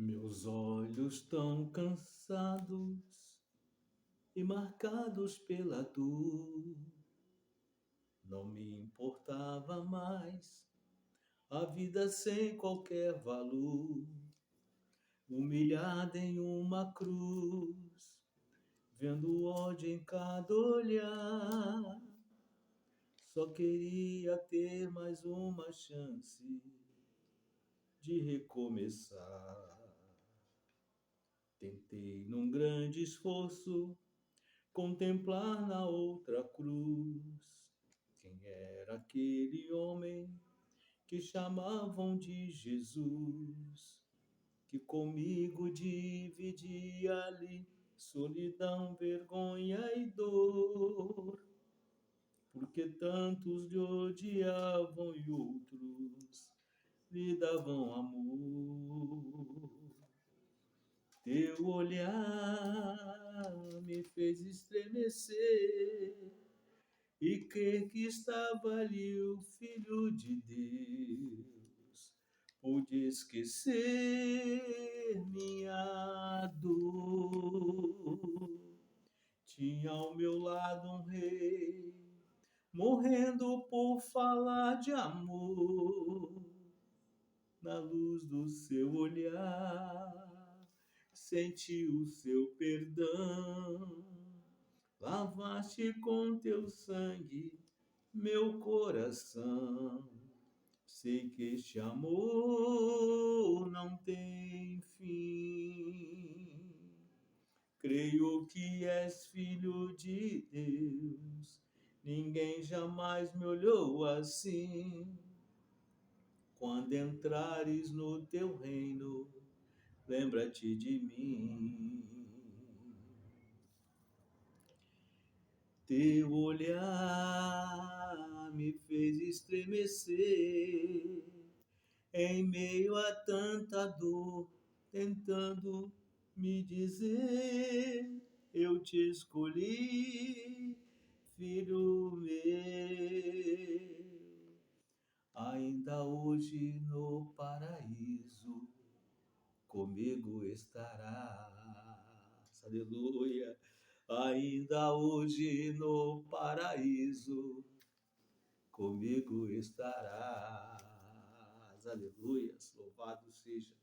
Meus olhos tão cansados e marcados pela dor, não me importava mais a vida sem qualquer valor, humilhada em uma cruz, vendo o ódio em cada olhar, só queria ter mais uma chance de recomeçar. Tentei num grande esforço contemplar na outra cruz quem era aquele homem que chamavam de Jesus, que comigo dividia ali solidão, vergonha e dor, porque tantos lhe odiavam e outros lhe davam amor. Teu olhar me fez estremecer e crer que estava ali o Filho de Deus. Pude esquecer minha dor. Tinha ao meu lado um rei, morrendo por falar de amor. Na luz do seu olhar, senti o seu perdão. Lavaste com teu sangue meu coração. Sei que este amor não tem fim. Creio que és filho de Deus. Ninguém jamais me olhou assim. Quando entrares no teu reino, lembra-te de mim. Teu olhar me fez estremecer em meio a tanta dor, tentando me dizer: eu te escolhi, filho meu. Ainda hoje no paraíso comigo estarás. Aleluia. Ainda hoje no paraíso comigo estarás. Aleluia. Louvado seja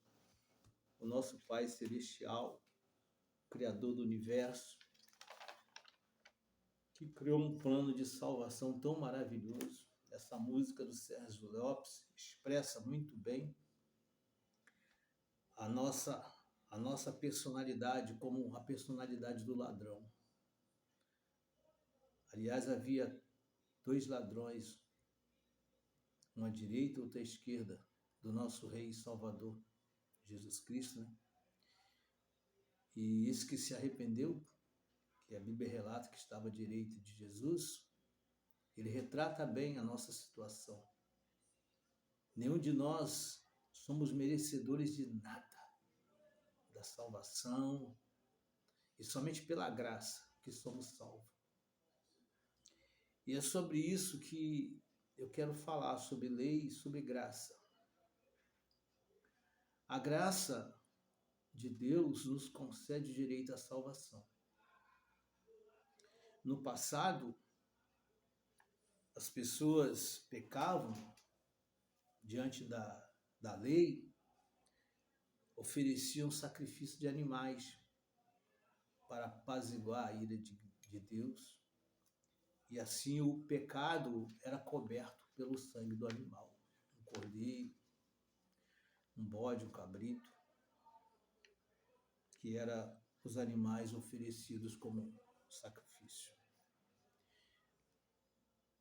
o nosso Pai Celestial, Criador do Universo, que criou um plano de salvação tão maravilhoso. Essa música do Sérgio Lopes expressa muito bem a nossa personalidade como a personalidade do ladrão. Aliás, havia dois ladrões, um à direita e outro à esquerda, do nosso Rei e Salvador, Jesus Cristo, né? E esse que se arrependeu, que a Bíblia relata que estava à direita de Jesus, ele retrata bem a nossa situação. Nenhum de nós somos merecedores de nada da salvação, e somente pela graça que somos salvos. E é sobre isso que eu quero falar, sobre lei e sobre graça. A graça de Deus nos concede direito à salvação. No passado, as pessoas pecavam diante da lei, ofereciam sacrifício de animais para apaziguar a ira de Deus, e assim o pecado era coberto pelo sangue do animal, um cordeiro, um bode, um cabrito, que eram os animais oferecidos como sacrifício.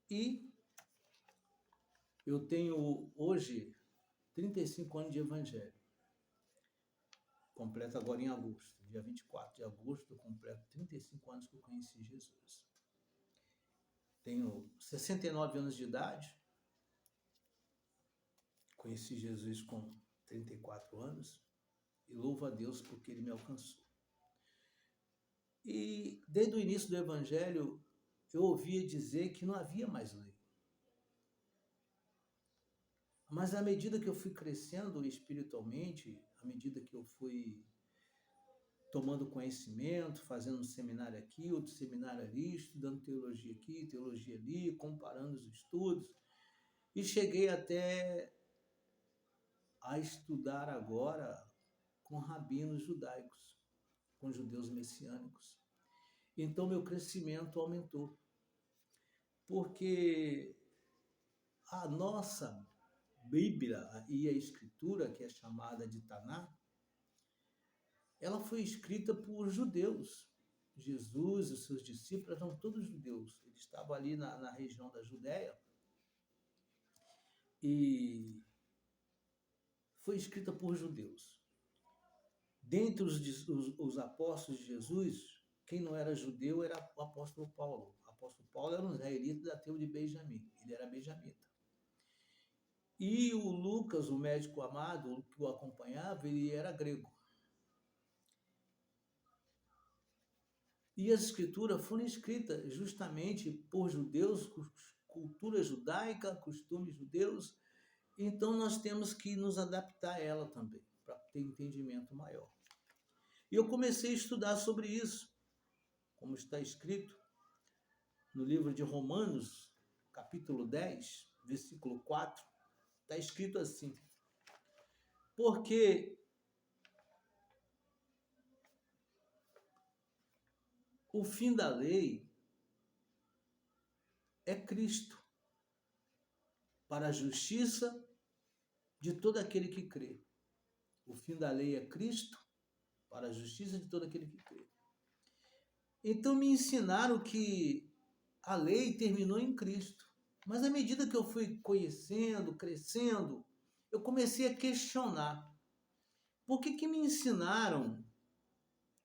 E eu tenho hoje 35 anos de evangelho. Completo agora em agosto, dia 24 de agosto, eu completo 35 anos que eu conheci Jesus. Tenho 69 anos de idade, conheci Jesus com 34 anos e louvo a Deus porque Ele me alcançou. E desde o início do evangelho, eu ouvia dizer que não havia mais lei. Mas à medida que eu fui crescendo espiritualmente, à medida que eu fui tomando conhecimento, fazendo um seminário aqui, outro seminário ali, estudando teologia aqui, teologia ali, comparando os estudos, e cheguei até a estudar agora com rabinos judaicos, com judeus messiânicos. Então meu crescimento aumentou, porque a nossa Bíblia e a Escritura, que é chamada de Taná, ela foi escrita por judeus. Jesus e os seus discípulos eram todos judeus. Eles estavam ali na região da Judéia e foi escrita por judeus. Dentre os apóstolos de Jesus, quem não era judeu era o apóstolo Paulo. O apóstolo Paulo era um israelita da tribo de Benjamim. Ele era benjamita. E o Lucas, o médico amado, que o acompanhava, ele era grego. E as escrituras foram escritas justamente por judeus, cultura judaica, costumes judeus. Então nós temos que nos adaptar a ela também, para ter entendimento maior. E eu comecei a estudar sobre isso, como está escrito no livro de Romanos, capítulo 10, versículo 4, está escrito assim: porque o fim da lei é Cristo, para a justiça de todo aquele que crê. O fim da lei é Cristo, para a justiça de todo aquele que crê. Então me ensinaram que a lei terminou em Cristo. Mas à medida que eu fui conhecendo, crescendo, eu comecei a questionar. Por que me ensinaram,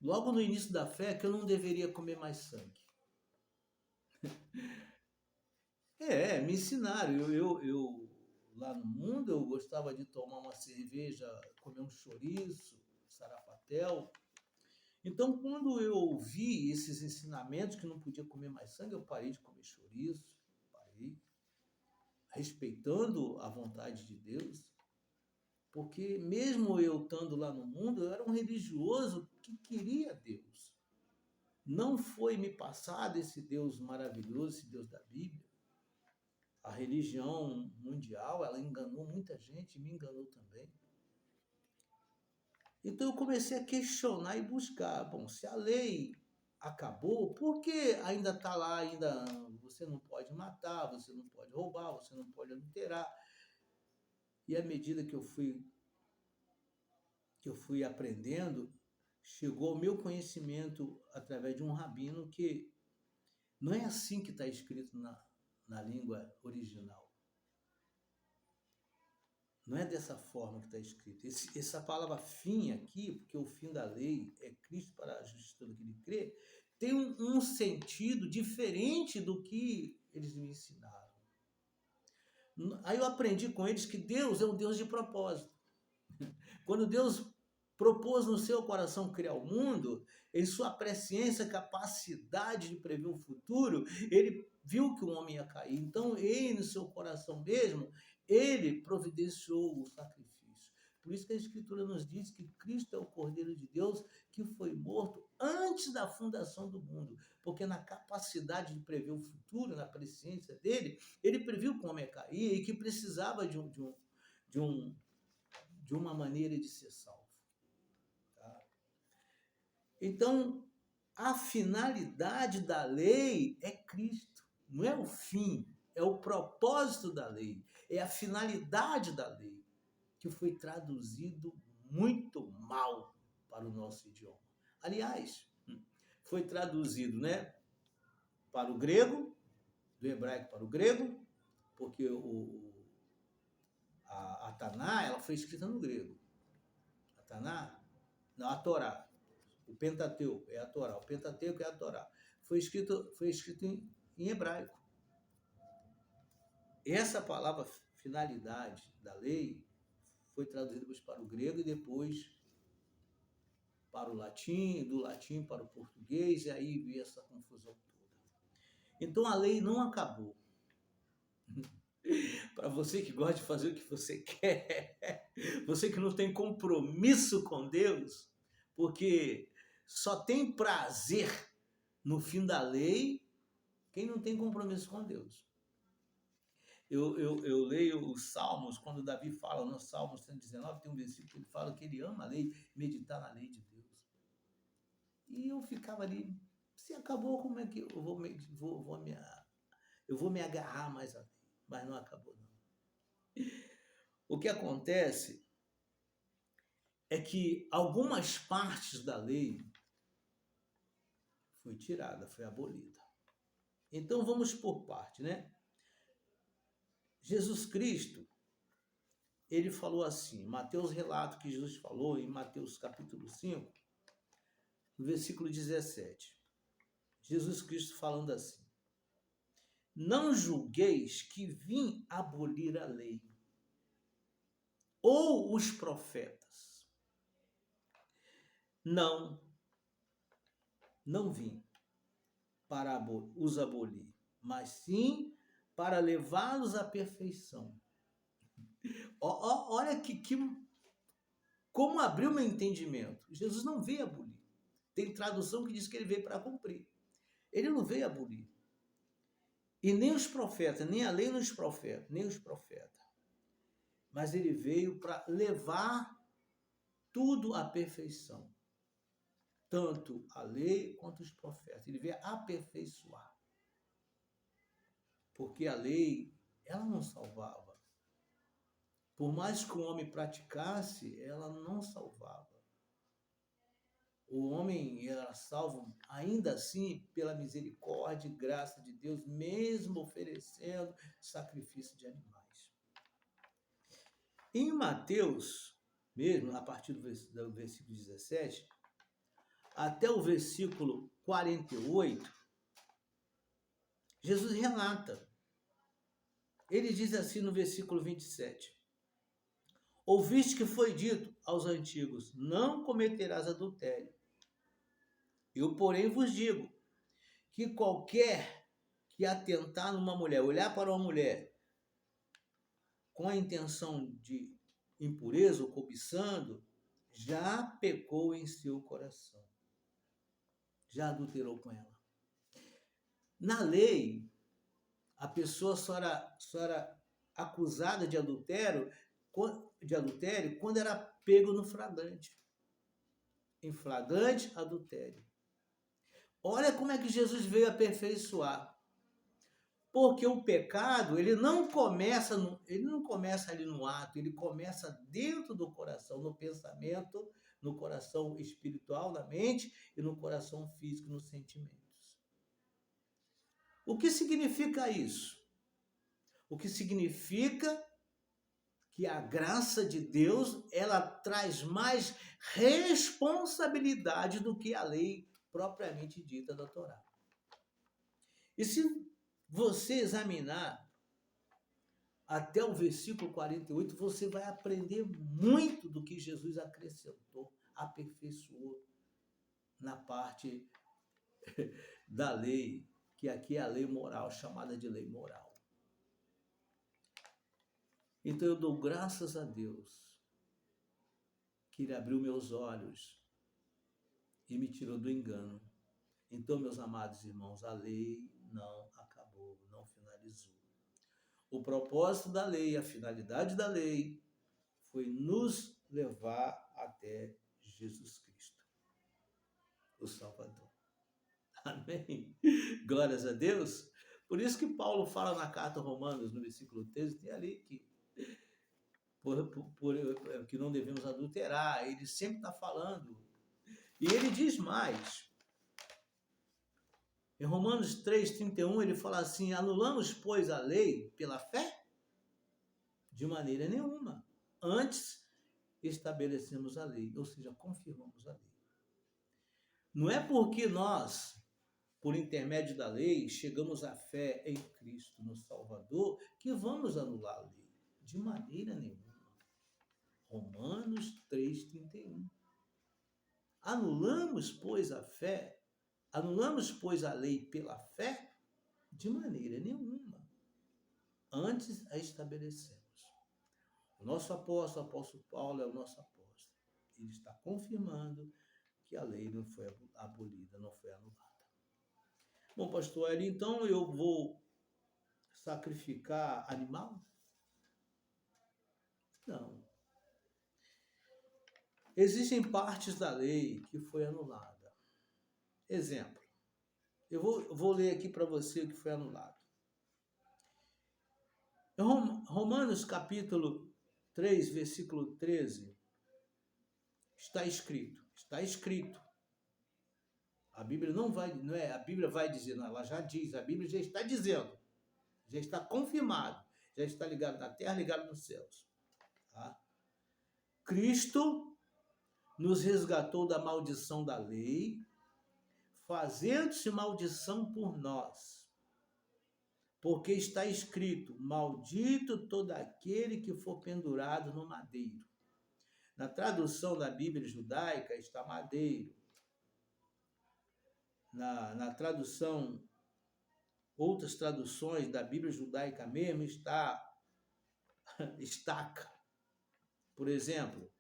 logo no início da fé, que eu não deveria comer mais sangue? Me ensinaram. Eu lá no mundo, eu gostava de tomar uma cerveja, comer um chouriço, sarapatel. Então, quando eu ouvi esses ensinamentos que não podia comer mais sangue, eu parei de comer chouriço, parei, respeitando a vontade de Deus, porque mesmo eu estando lá no mundo, eu era um religioso que queria Deus. Não foi me passado esse Deus maravilhoso, esse Deus da Bíblia. A religião mundial, ela enganou muita gente, me enganou também. Então eu comecei a questionar e buscar. Bom, se a lei acabou, por que ainda está lá, ainda você não pode matar, você não pode roubar, você não pode adulterar? E à medida que eu fui aprendendo, chegou ao meu conhecimento através de um rabino que não é assim que está escrito na língua original. Não é dessa forma que está escrito. Essa palavra fim aqui, porque o fim da lei é Cristo para a justiça do que ele crê, tem um sentido diferente do que eles me ensinaram. Aí eu aprendi com eles que Deus é um Deus de propósito. Quando Deus propôs no seu coração criar o mundo, em sua presciência, capacidade de prever o futuro, ele viu que o homem ia cair. Então, ele, no seu coração mesmo, ele providenciou o sacrifício. Por isso que a Escritura nos diz que Cristo é o Cordeiro de Deus que foi morto antes da fundação do mundo. Porque na capacidade de prever o futuro, na presciência dele, ele previu que o homem ia cair e que precisava de uma maneira de ser salvo. Tá? Então, a finalidade da lei é Cristo, não é o fim, é o propósito da lei, é a finalidade da lei, que foi traduzido muito mal para o nosso idioma. Aliás, foi traduzido, né, para o grego, do hebraico para o grego, porque a Taná, ela foi escrita no grego. A Taná, não, a Torá. O Pentateuco é a Torá. O Pentateuco é a Torá. Foi escrito em hebraico. Essa palavra finalidade da lei foi traduzida para o grego e depois para o latim, do latim para o português, e aí veio essa confusão toda. Então a lei não acabou. Para você que gosta de fazer o que você quer, você que não tem compromisso com Deus, porque só tem prazer no fim da lei quem não tem compromisso com Deus. Eu leio os Salmos, quando Davi fala no Salmo 119, tem um versículo que ele fala que ele ama a lei, meditar na lei de Deus. E eu ficava ali, se acabou, como é que eu vou me agarrar mais a lei? Mas não acabou, não. O que acontece é que algumas partes da lei foi tirada, foi abolida. Então vamos por parte, né? Jesus Cristo, ele falou assim, Mateus relata que Jesus falou em Mateus capítulo 5, no versículo 17. Jesus Cristo falando assim: não julgueis que vim abolir a lei ou os profetas. Não vim para os abolir, mas sim para levá-los à perfeição. Olha como abriu meu entendimento. Jesus não veio abolir. Tem tradução que diz que ele veio para cumprir. Ele não veio abolir. E nem os profetas, nem a lei nem os profetas. Mas ele veio para levar tudo à perfeição. Tanto a lei quanto os profetas. Ele veio aperfeiçoar. Porque a lei, ela não salvava. Por mais que o homem praticasse, ela não salvava. O homem era salvo, ainda assim, pela misericórdia e graça de Deus, mesmo oferecendo sacrifício de animais. Em Mateus, mesmo, a partir do versículo 17, até o versículo 48, Jesus relata. Ele diz assim no versículo 27. Ouviste que foi dito aos antigos, não cometerás adultério. Eu, porém, vos digo que qualquer que atentar numa mulher, olhar para uma mulher com a intenção de impureza ou cobiçando, já pecou em seu coração. Já adulterou com ela. Na lei, a pessoa só era acusada de adultério quando era pego no flagrante. Em flagrante adultério. Olha como é que Jesus veio aperfeiçoar. Porque o pecado, ele não começa ali no ato, ele começa dentro do coração, no pensamento, no coração espiritual, na mente e no coração físico, nos sentimentos. O que significa isso? O que significa que a graça de Deus, ela traz mais responsabilidade do que a lei propriamente dita da Torá. E se você examinar até o versículo 48, você vai aprender muito do que Jesus acrescentou, aperfeiçoou na parte da lei, que aqui é a lei moral, chamada de lei moral. Então eu dou graças a Deus que Ele abriu meus olhos e me tirou do engano. Então, meus amados irmãos, a lei não acabou, não finalizou. O propósito da lei, a finalidade da lei foi nos levar até Jesus Cristo, o Salvador. Amém? Glórias a Deus. Por isso que Paulo fala na carta aos Romanos, no versículo 13, tem ali que que não devemos adulterar. Ele sempre está falando. E ele diz mais. Em Romanos 3,31, ele fala assim: anulamos, pois, a lei pela fé? De maneira nenhuma. Antes, estabelecemos a lei, ou seja, confirmamos a lei. Não é porque nós, por intermédio da lei, chegamos à fé em Cristo, no Salvador, que vamos anular a lei. De maneira nenhuma. Romanos 3,31. Anulamos, pois, a fé? Anulamos, pois, a lei pela fé? De maneira nenhuma. antes a estabelecemos. O nosso apóstolo, o apóstolo Paulo, é o nosso apóstolo. Ele está confirmando que a lei não foi abolida, não foi anulada. Bom, pastor Eli, então eu vou sacrificar animal? Não. Existem partes da lei que foi anulada. Exemplo. Eu vou ler aqui para você o que foi anulado. Em Romanos capítulo 3, versículo 13, está escrito. A Bíblia não é, a Bíblia vai dizer, não, ela já diz, a Bíblia já está dizendo, já está confirmado, já está ligado na terra, ligado nos céus. Tá? Cristo nos resgatou da maldição da lei, fazendo-se maldição por nós. Porque está escrito, maldito todo aquele que for pendurado no madeiro. Na tradução da Bíblia judaica está madeiro. Na tradução, outras traduções da Bíblia judaica mesmo está estaca. Por exemplo,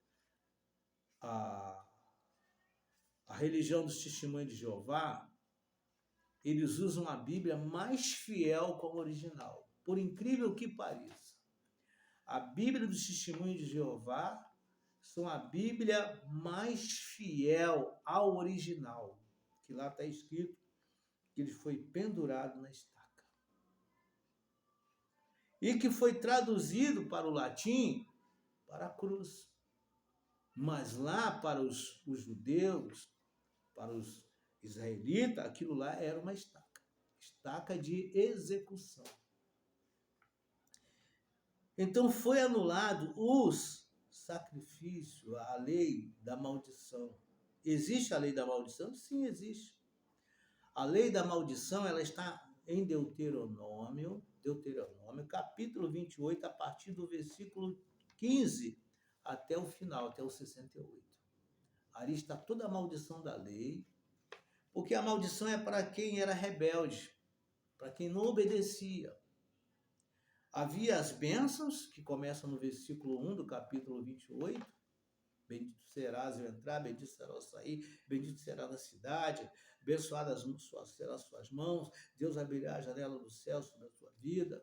a religião dos testemunhos de Jeová, eles usam a Bíblia mais fiel como original. Por incrível que pareça, a Bíblia dos testemunhos de Jeová são a Bíblia mais fiel ao original. Que lá está escrito que ele foi pendurado na estaca. E que foi traduzido para o latim para a cruz. Mas lá para os judeus, para os israelitas, aquilo lá era uma estaca. Estaca de execução. Então foi anulado os sacrifícios, a lei da maldição. Existe a lei da maldição? Sim, existe. A lei da maldição, ela está em Deuteronômio, capítulo 28, a partir do versículo 15 até o final, até o 68. Ali está toda a maldição da lei, porque a maldição é para quem era rebelde, para quem não obedecia. Havia as bênçãos, que começam no versículo 1 do capítulo 28, bendito serás ao entrar, bendito será ao sair, bendito será na cidade, abençoadas serão as suas mãos, Deus abrirá a janela do céu sobre a tua vida.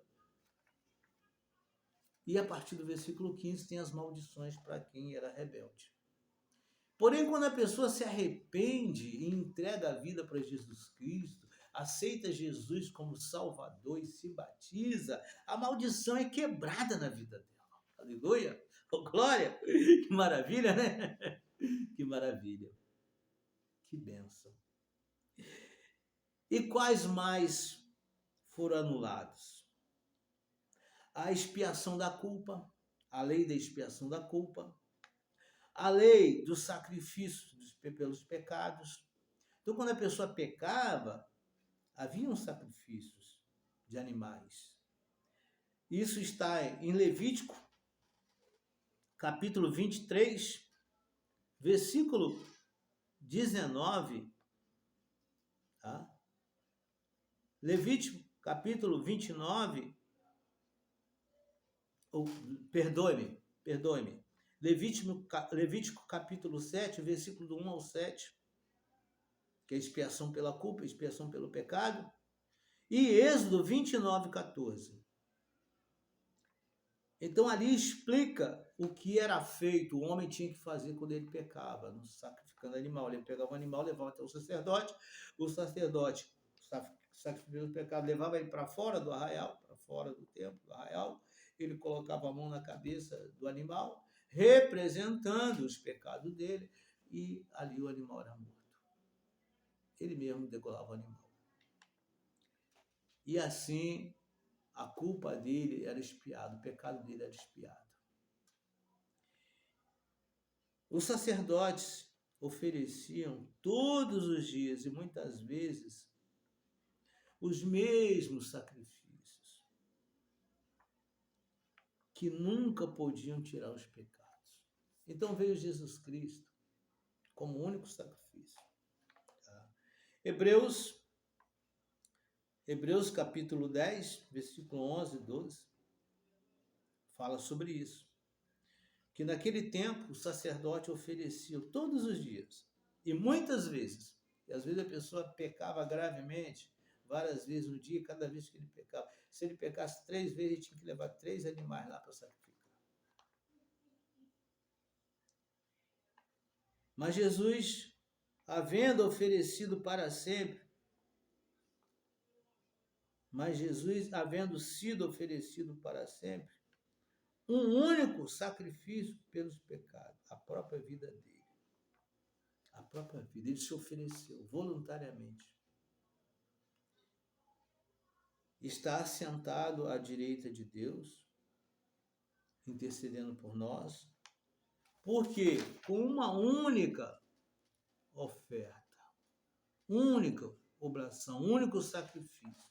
E a partir do versículo 15 tem as maldições para quem era rebelde. Porém, quando a pessoa se arrepende e entrega a vida para Jesus Cristo, aceita Jesus como Salvador e se batiza, a maldição é quebrada na vida dela. Aleluia! Oh, glória! Que maravilha, né? Que maravilha! Que bênção! E quais mais foram anulados? A expiação da culpa, a lei da expiação da culpa, a lei do sacrifício pelos pecados. Então, quando a pessoa pecava, haviam sacrifícios de animais. Isso está em Levítico, capítulo 23, versículo 19. Tá? Levítico, capítulo 29, perdoe-me. Levítico capítulo 7, versículo do 1 ao 7, que é expiação pela culpa, expiação pelo pecado. E Êxodo 29, 14. Então ali explica o que era feito, o homem tinha que fazer quando ele pecava, no sacrificando animal. Ele pegava um animal, levava até o sacerdote sacrificando o pecado, levava ele para fora do arraial, para fora do templo, do arraial. Ele colocava a mão na cabeça do animal, representando os pecados dele, e ali o animal era morto. Ele mesmo degolava o animal. E assim, a culpa dele era expiada, o pecado dele era expiado. Os sacerdotes ofereciam todos os dias, e muitas vezes, os mesmos sacrifícios, que nunca podiam tirar os pecados. Então veio Jesus Cristo como único sacrifício. Tá? Hebreus capítulo 10, versículo 11 e 12. fala sobre isso. Que naquele tempo o sacerdote oferecia todos os dias, e muitas vezes, e às vezes a pessoa pecava gravemente, várias vezes no dia, cada vez que ele pecava. Se ele pecasse 3 vezes, ele tinha que levar 3 animais lá para sacrificar. Mas Jesus, havendo oferecido para sempre, mas Jesus, havendo sido oferecido para sempre, um único sacrifício pelos pecados, a própria vida dele. A própria vida, ele se ofereceu voluntariamente. Está assentado à direita de Deus, intercedendo por nós, porque com uma única oferta, única oblação, único sacrifício,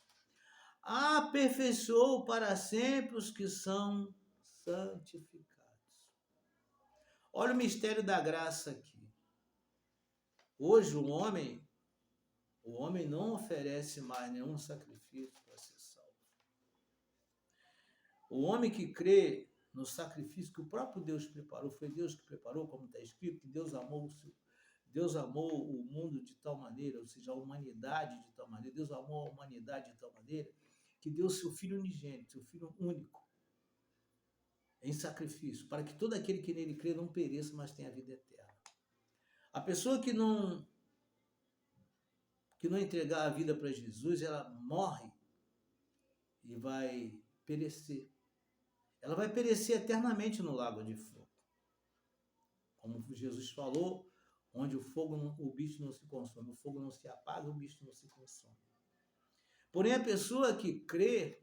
aperfeiçoou para sempre os que são santificados. Olha o mistério da graça aqui. Hoje o homem não oferece mais nenhum sacrifício para ser salvo. O homem que crê no sacrifício que o próprio Deus preparou, foi Deus que preparou, como está escrito, que Deus amou o mundo de tal maneira, ou seja, a humanidade de tal maneira, Deus amou a humanidade de tal maneira, que deu seu Filho unigênito, seu Filho único, em sacrifício, para que todo aquele que nele crê não pereça, mas tenha a vida eterna. A pessoa que não entregar a vida para Jesus, ela morre e vai perecer. Ela vai perecer eternamente no lago de fogo. Como Jesus falou, onde o bicho não se consome, o fogo não se apaga, o bicho não se consome. Porém, a pessoa que crê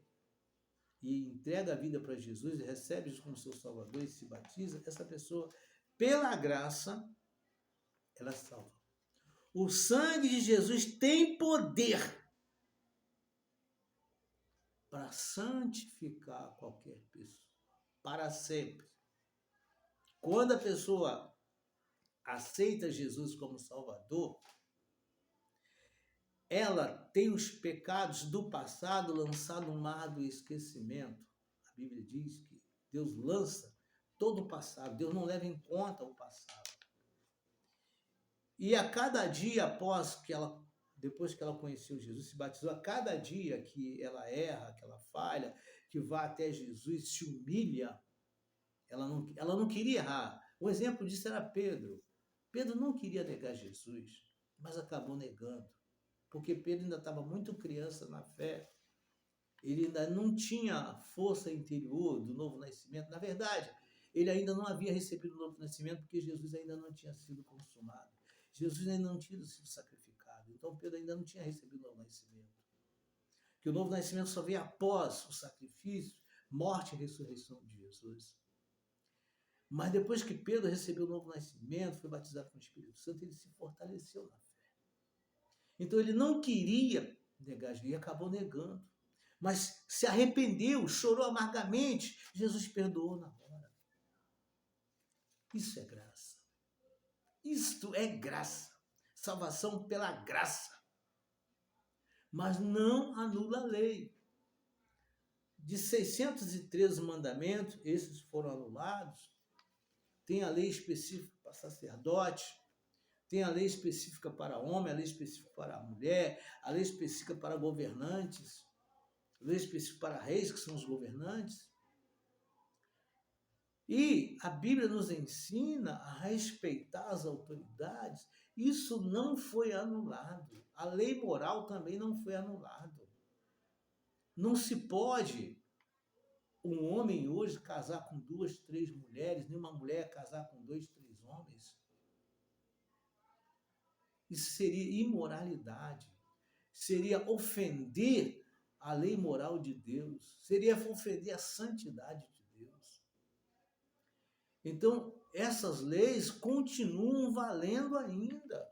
e entrega a vida para Jesus e recebe Jesus como seu Salvador e se batiza, essa pessoa, pela graça, ela é salva. O sangue de Jesus tem poder para santificar qualquer pessoa, para sempre. Quando a pessoa aceita Jesus como Salvador, ela tem os pecados do passado lançados no mar do esquecimento. A Bíblia diz que Deus lança todo o passado, Deus não leva em conta o passado. E a cada dia depois que ela conheceu Jesus, se batizou, a cada dia que ela erra, que ela falha, que vai até Jesus, se humilha, ela não queria errar. Um exemplo disso era Pedro. Pedro não queria negar Jesus, mas acabou negando, porque Pedro ainda estava muito criança na fé, ele ainda não tinha força interior do novo nascimento. Na verdade, ele ainda não havia recebido o novo nascimento, porque Jesus ainda não tinha sido consumado. Jesus ainda não tinha sido sacrificado. Então, Pedro ainda não tinha recebido o novo nascimento. Que o novo nascimento só veio após o sacrifício, morte e ressurreição de Jesus. Mas depois que Pedro recebeu o novo nascimento, foi batizado com o Espírito Santo, ele se fortaleceu na fé. Então, ele não queria negar Jesus e acabou negando. Mas se arrependeu, chorou amargamente, Jesus perdoou na hora. Isso é graça. Isto é graça. Salvação pela graça. Mas não anula a lei. De 613 mandamentos, esses foram anulados. Tem a lei específica para sacerdote, tem a lei específica para homem, a lei específica para a mulher, a lei específica para governantes, a lei específica para reis, que são os governantes. E a Bíblia nos ensina a respeitar as autoridades. Isso não foi anulado. A lei moral também não foi anulada. Não se pode um homem hoje casar com 2, 3 mulheres, nem uma mulher casar com 2, 3 homens. Isso seria imoralidade. Seria ofender a lei moral de Deus. Seria ofender a santidade de Deus. Então, essas leis continuam valendo ainda.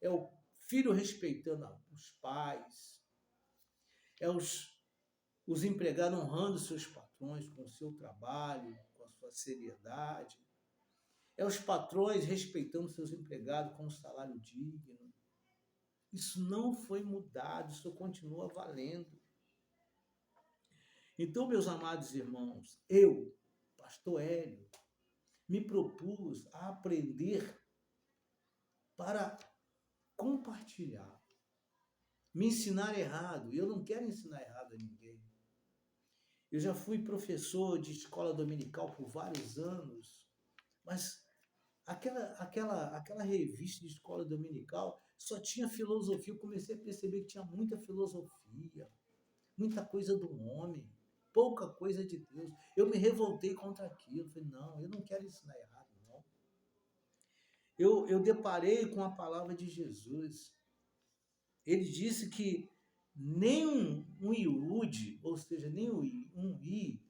É o filho respeitando os pais, é os empregados honrando seus patrões com o seu trabalho, com a sua seriedade, é os patrões respeitando seus empregados com um salário digno. Isso não foi mudado, isso continua valendo. Então, meus amados irmãos, eu pastor Hélio, me propus a aprender para compartilhar, me ensinar errado. Eu não quero ensinar errado a ninguém. Eu já fui professor de escola dominical por vários anos, mas aquela revista de escola dominical só tinha filosofia. Eu comecei a perceber que tinha muita filosofia, muita coisa do homem, pouca coisa de Deus. Eu me revoltei contra aquilo. Falei, não, eu não quero ensinar errado, não. Eu deparei com a palavra de Jesus. Ele disse que nem um iude, ou seja, nem um i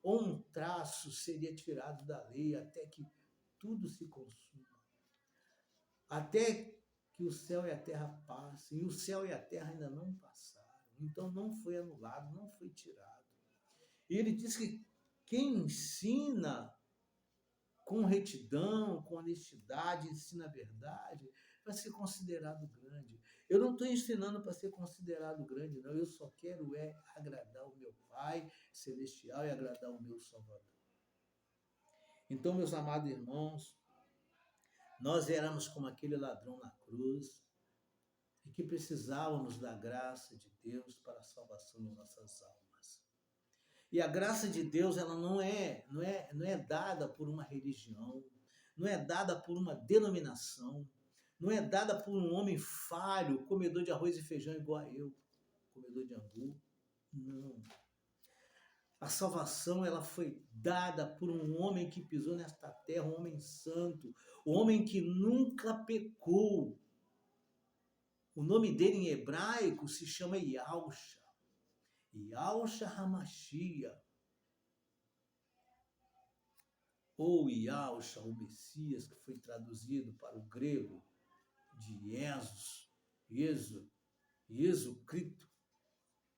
ou um traço seria tirado da lei até que tudo se consuma. Até que o céu e a terra passem. E o céu e a terra ainda não passaram. Então não foi anulado, não foi tirado. E ele diz que quem ensina com retidão, com honestidade, ensina a verdade, vai ser considerado grande. Eu não estou ensinando para ser considerado grande, não. Eu só quero agradar o meu Pai Celestial e agradar o meu Salvador. Então, meus amados irmãos, nós éramos como aquele ladrão na cruz e que precisávamos da graça de Deus para a salvação de nossas almas. E a graça de Deus, ela não é dada por uma religião, não é dada por uma denominação, não é dada por um homem falho, comedor de arroz e feijão igual a eu, comedor de angu. Não. A salvação, ela foi dada por um homem que pisou nesta terra, um homem santo, um homem que nunca pecou. O nome dele em hebraico se chama Yahushua. Yahushua HaMashiach. Ou Yahushua, o Messias, que foi traduzido para o grego de Jesus Cristo,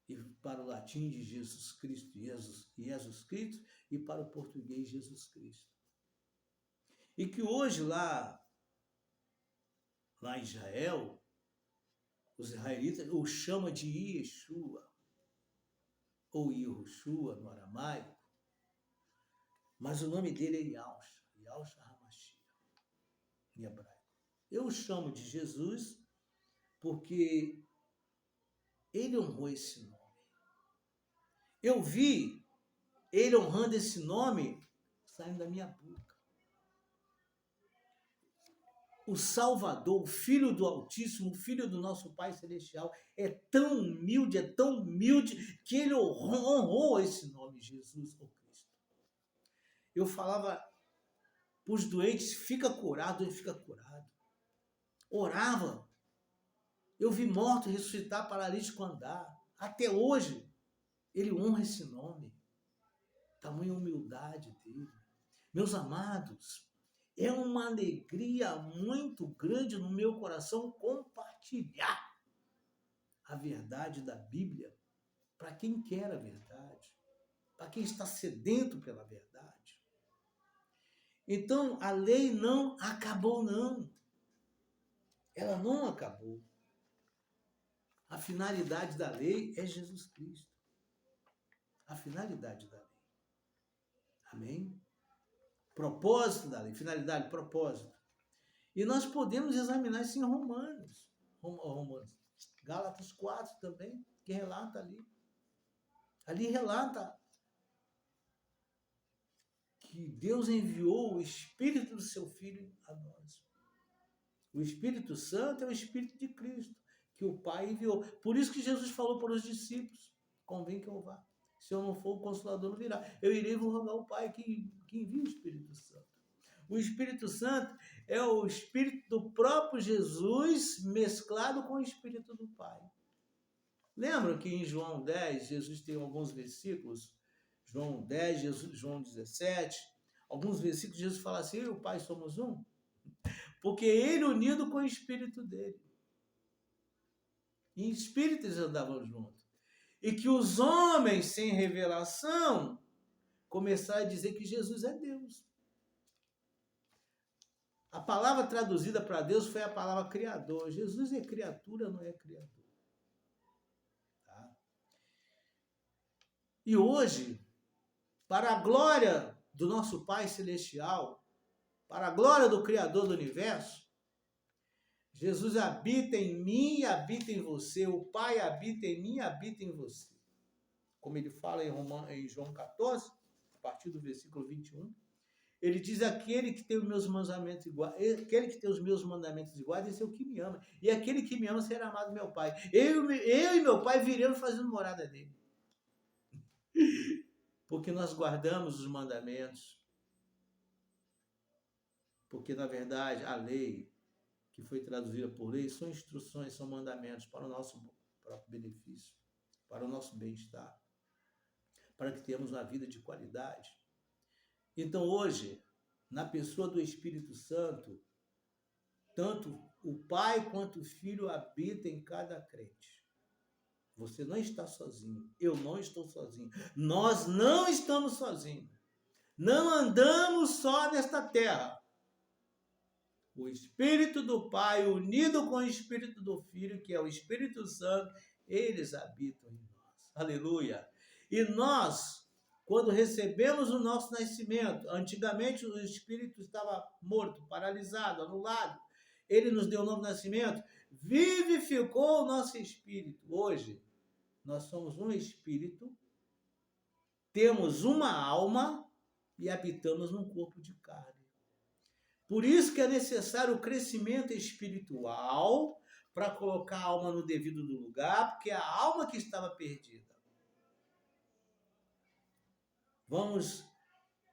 e para o latim de Jesus Cristo, Jesus Cristo, e para o português Jesus Cristo. E que hoje lá em Israel, os israelitas o chamam de Yeshua, ou Yehoshua no aramaico, mas o nome dele é Yahushua HaMashiach, em hebraico. Eu o chamo de Jesus porque ele honrou esse nome. Eu vi ele honrando esse nome saindo da minha boca. O Salvador, o Filho do Altíssimo, o Filho do nosso Pai Celestial, é tão humilde, que ele honrou esse nome, Jesus ou Cristo. Eu falava para os doentes, fica curado, ele fica curado. Orava. Eu vi morto ressuscitar, paralítico andar. Até hoje, ele honra esse nome. Tamanha humildade dele. Meus amados, é uma alegria muito grande no meu coração compartilhar a verdade da Bíblia para quem quer a verdade, para quem está sedento pela verdade. Então, a lei não acabou, não. Ela não acabou. A finalidade da lei é Jesus Cristo. A finalidade da lei. Amém? Propósito da lei, finalidade, propósito. E nós podemos examinar isso em Romanos. Gálatas 4 também, que relata ali. Ali relata que Deus enviou o Espírito do seu Filho a nós. O Espírito Santo é o Espírito de Cristo, que o Pai enviou. Por isso que Jesus falou para os discípulos, convém que eu vá. Se eu não for, o Consolador não virá. Eu irei e vou rogar ao Pai que envie o Espírito Santo. O Espírito Santo é o Espírito do próprio Jesus mesclado com o Espírito do Pai. Lembra que em João 10, Jesus tem alguns versículos, João 10, João 17, alguns versículos, Jesus fala assim, eu e o Pai somos um, porque ele unido com o Espírito dele. Em Espírito eles andavam juntos. E que os homens sem revelação começaram a dizer que Jesus é Deus. A palavra traduzida para Deus foi a palavra criador. Jesus é criatura, não é criador. Tá? E hoje, para a glória do nosso Pai Celestial, para a glória do Criador do Universo, Jesus habita em mim e habita em você. O Pai habita em mim e habita em você. Como ele fala em João 14, a partir do versículo 21, ele diz: aquele que tem os meus mandamentos iguais, aquele que tem os meus mandamentos iguais, esse é o que me ama. E aquele que me ama será amado do meu Pai. Eu e meu Pai viremos fazendo morada dele. Porque nós guardamos os mandamentos. Porque, na verdade, a lei, que foi traduzida por lei, são instruções, são mandamentos para o nosso próprio benefício, para o nosso bem-estar, para que tenhamos uma vida de qualidade. Então, hoje, na pessoa do Espírito Santo, tanto o Pai quanto o Filho habitam em cada crente. Você não está sozinho, eu não estou sozinho, nós não estamos sozinhos, não andamos só nesta terra. O Espírito do Pai, unido com o Espírito do Filho, que é o Espírito Santo, eles habitam em nós. Aleluia! E nós, quando recebemos o nosso nascimento, antigamente o Espírito estava morto, paralisado, anulado. Ele nos deu um novo nascimento, vivificou o nosso Espírito. Hoje, nós somos um Espírito, temos uma alma e habitamos num corpo de carne. Por isso que é necessário o crescimento espiritual para colocar a alma no devido lugar, porque é a alma que estava perdida. Vamos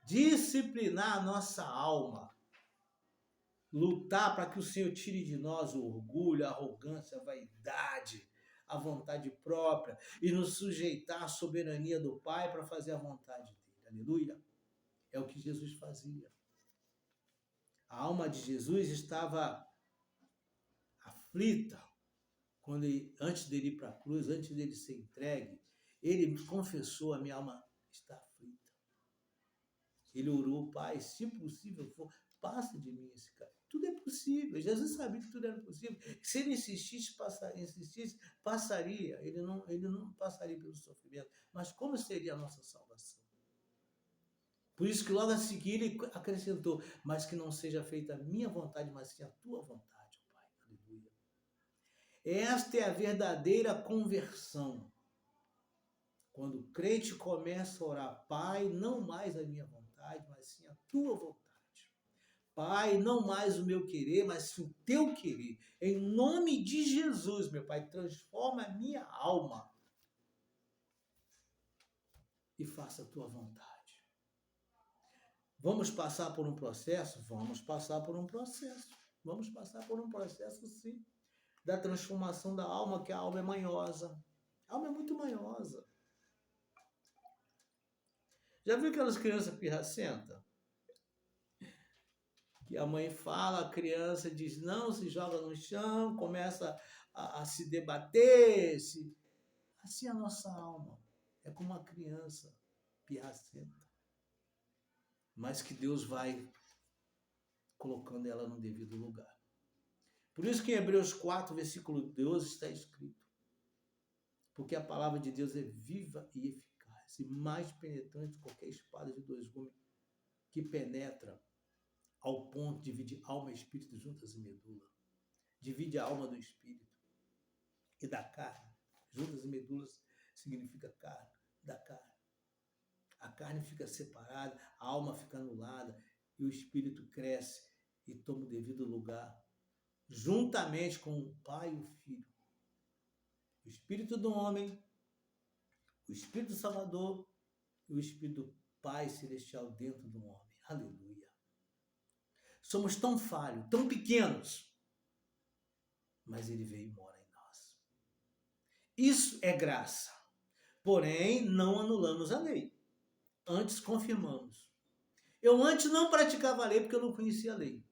disciplinar a nossa alma, lutar para que o Senhor tire de nós o orgulho, a arrogância, a vaidade, a vontade própria e nos sujeitar à soberania do Pai para fazer a vontade dele. Aleluia! É o que Jesus fazia. A alma de Jesus estava aflita quando antes dele ir para a cruz, antes dele ser entregue, ele confessou: a minha alma está aflita. Ele orou: Pai, se possível for, passa de mim esse cara. Tudo é possível. Jesus sabia que tudo era possível. Se ele insistisse, passaria. Ele não passaria pelo sofrimento. Mas como seria a nossa salvação? Por isso que logo a seguir ele acrescentou: mas que não seja feita a minha vontade, mas sim a tua vontade, Pai. Aleluia. Esta é a verdadeira conversão. Quando o crente começa a orar: Pai, não mais a minha vontade, mas sim a tua vontade. Pai, não mais o meu querer, mas sim o teu querer. Em nome de Jesus, meu Pai, transforma a minha alma e faça a tua vontade. Vamos passar por um processo? Vamos passar por um processo. Vamos passar por um processo, sim, da transformação da alma, que a alma é manhosa. A alma é muito manhosa. Já viu aquelas crianças pirracentas? Que a mãe fala, a criança diz não, se joga no chão, começa a se debater. Assim é a nossa alma. É como uma criança pirracenta. Mas que Deus vai colocando ela no devido lugar. Por isso que em Hebreus 4, versículo 12 está escrito: porque a palavra de Deus é viva e eficaz, e mais penetrante que qualquer espada de dois gumes, que penetra ao ponto de dividir alma e espírito, juntas e medula. Divide a alma do espírito e da carne. Juntas e medulas significa carne, da carne. A carne fica separada, a alma fica anulada e o espírito cresce e toma o devido lugar, juntamente com o Pai e o Filho. O espírito do homem, o espírito salvador e o espírito do Pai celestial dentro do homem. Aleluia. Somos tão falhos, tão pequenos, mas ele veio e mora em nós. Isso é graça. Porém, não anulamos a lei. Antes confirmamos. Eu antes não praticava a lei porque eu não conhecia a lei.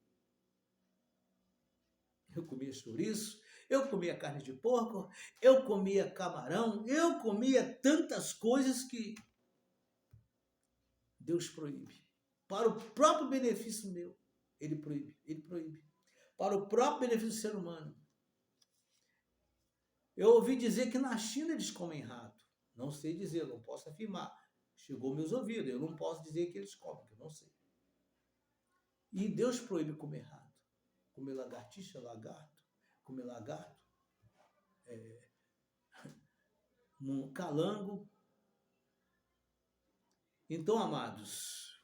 Eu comia chouriço, eu comia carne de porco, eu comia camarão, eu comia tantas coisas que Deus proíbe. Para o próprio benefício meu, ele proíbe. Para o próprio benefício do ser humano. Eu ouvi dizer que na China eles comem rato. Não sei dizer, não posso afirmar. Chegou aos meus ouvidos. Eu não posso dizer que eles comem, que eu não sei. E Deus proíbe comer rato, comer lagartixa, lagarto, comer lagarto, calango. Então, amados,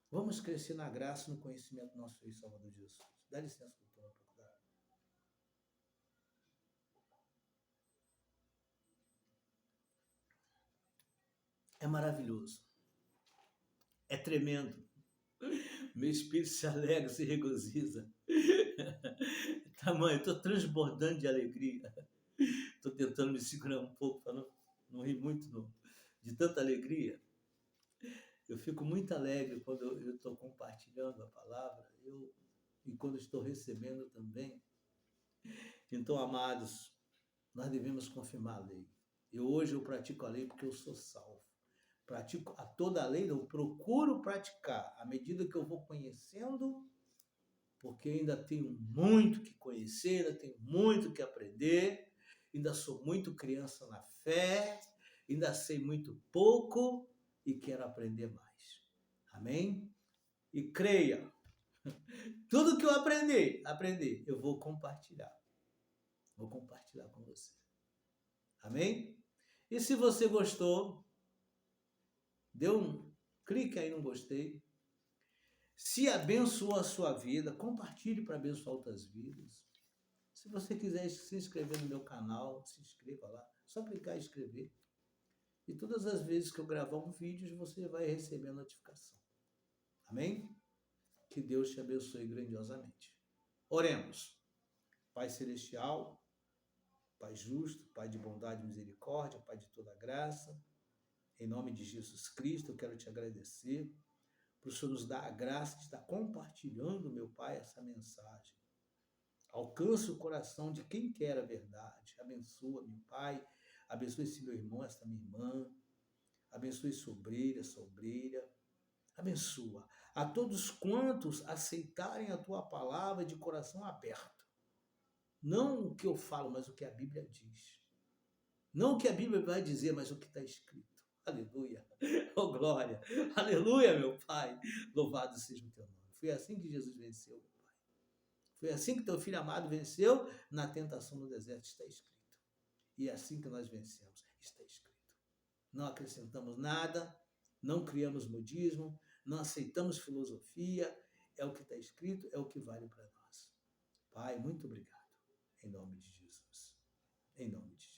vamos crescer na graça e no conhecimento do nosso Senhor e Salvador Jesus. Dá licença, doutor, um pouco da água. É maravilhoso. É tremendo. Meu espírito se alegra, se regozija. Tamanho, estou transbordando de alegria. Estou tentando me segurar um pouco para não rir muito, não. De tanta alegria. Eu fico muito alegre quando eu estou compartilhando a palavra e quando estou recebendo também. Então, amados, nós devemos confirmar a lei. Hoje eu pratico a lei porque eu sou salvo. Pratico a toda a lei, eu procuro praticar à medida que eu vou conhecendo, porque ainda tenho muito que conhecer, ainda tenho muito que aprender, ainda sou muito criança na fé, ainda sei muito pouco e quero aprender mais. Amém? E creia, tudo que eu aprender, eu vou compartilhar. Vou compartilhar com você. Amém? E se você gostou, clique aí no gostei. Se abençoou a sua vida, compartilhe para abençoar outras vidas. Se você quiser se inscrever no meu canal, se inscreva lá. Só clicar em inscrever. E todas as vezes que eu gravar um vídeo, você vai receber a notificação. Amém? Que Deus te abençoe grandiosamente. Oremos. Pai Celestial, Pai justo, Pai de bondade e misericórdia, Pai de toda graça, em nome de Jesus Cristo, eu quero te agradecer por o Senhor nos dar a graça de estar compartilhando, meu Pai, essa mensagem. Alcança o coração de quem quer a verdade. Abençoa, meu Pai. Abençoe esse meu irmão, essa minha irmã. Abençoe sobreira. Abençoa a todos quantos aceitarem a tua palavra de coração aberto. Não o que eu falo, mas o que a Bíblia diz. Não o que a Bíblia vai dizer, mas o que está escrito. Aleluia. Oh, glória. Aleluia, meu Pai. Louvado seja o teu nome. Foi assim que Jesus venceu, meu Pai. Foi assim que teu filho amado venceu na tentação no deserto. Está escrito. E é assim que nós vencemos. Está escrito. Não acrescentamos nada, não criamos modismo, não aceitamos filosofia. É o que está escrito, é o que vale para nós. Pai, muito obrigado. Em nome de Jesus. Em nome de Jesus.